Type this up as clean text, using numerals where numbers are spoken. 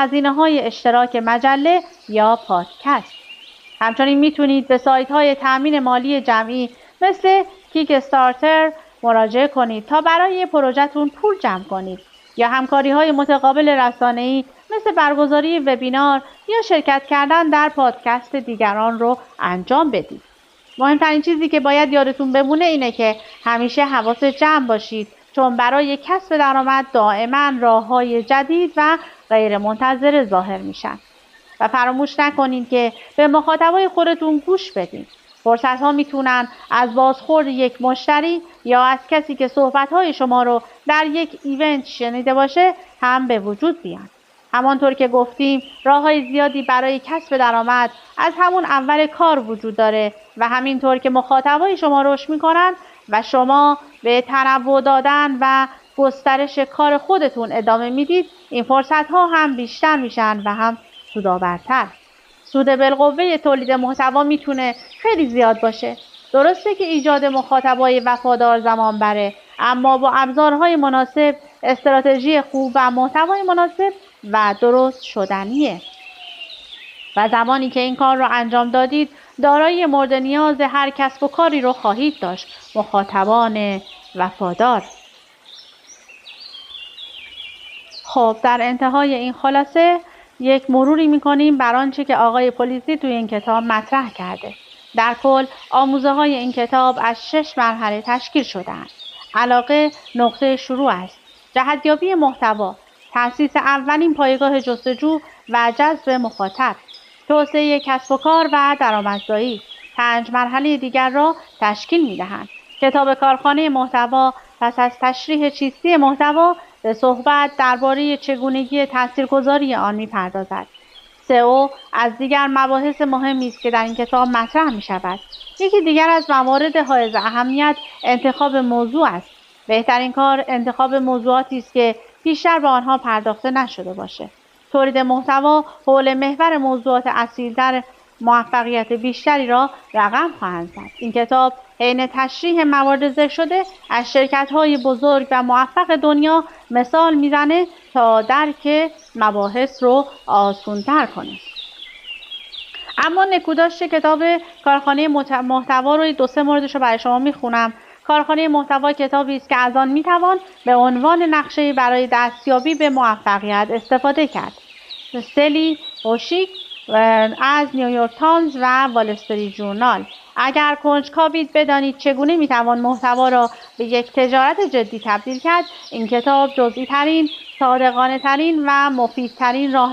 هزینه‌های اشتراک مجله یا پادکست. همچنین میتونید به سایت‌های تأمین مالی جمعی مثل کیک استارتر مراجعه کنید تا برای پروژه‌تون پول جمع کنید یا همکاری‌های متقابل رسانه‌ای مثل برگزاری وبینار یا شرکت کردن در پادکست دیگران رو انجام بدید. مهمترین چیزی که باید یادتون بمونه اینه که همیشه حواس جمع باشید، چون برای کسب درآمد دائما راه‌های جدید و غیر منتظره ظاهر میشن. و فراموش نکنید که به مخاطبای خودتون گوش بدین. فرصت‌ها میتونن از بازخورد یک مشتری یا از کسی که صحبت‌های شما رو در یک ایونت شنیده باشه هم به وجود بیان. همانطور که گفتیم راه‌های زیادی برای کسب درآمد از همون اول کار وجود داره و همینطور که مخاطبای شما رشد میکنن و شما به تنوع دادن و گسترش کار خودتون ادامه میدید، این فرصت‌ها هم بیشتر میشن و هم سودآورتر. سود بالقوه تولید محتوا میتونه خیلی زیاد باشه. درسته که ایجاد مخاطبای وفادار زمان بره، اما با ابزارهای مناسب، استراتژی خوب و محتوای مناسب و درست شدنیه. و زمانی که این کار رو انجام دادید، دارای مورد نیاز هر کسب و کاری رو خواهید داشت. مخاطبان وفادار. خب در انتهای این خلاصه یک مروری می‌کنیم بر آنچه که آقای پلیسی توی این کتاب مطرح کرده. در کل آموزه‌های این کتاب از 6 مرحله تشکیل شده‌اند. علاقه نقطه شروع است. جهت‌یابی محتوا، تأسیس اولین پایگاه جستجو و جذب مخاطب، توسعه کسب و کار و درآمدزایی. 5 مرحله دیگر را تشکیل می‌دهند. کتاب کارخانه محتوا پس از تشریح چیستی محتوا به صحبت درباره چگونگی تاثیرگذاری آن می‌پردازد. سئو از دیگر مباحث مهمی است که در این کتاب مطرح می‌شود. یکی دیگر از موارد حائز اهمیت انتخاب موضوع است. بهترین کار انتخاب موضوعاتی است که بیشتر به آنها پرداخته نشده باشه. تولید محتوا حول محور موضوعات اصیل در موفقیت بیشتری را رقم خواهند زد. این کتاب حین تشریح موارد ذکر شده از شرکت‌های بزرگ و موفق دنیا مثال میزنه تا درک مباحث رو آسان‌تر کنه. اما نکوداش کتاب کارخانه محتوا رو 2-3 موردش رو برای شما میخونم. کارخانه محتوا کتابی است که از آن میتوان به عنوان نقشه برای دستیابی به موفقیت استفاده کرد. سلی اوشیک از نیویورک تایمز و وال استریت ژورنال. اگر کنجکاوید بدانید چگونه میتوان محتوا را به یک تجارت جدی تبدیل کرد، این کتاب جزئی ترین، صادقانه ترین و مفیدترین راه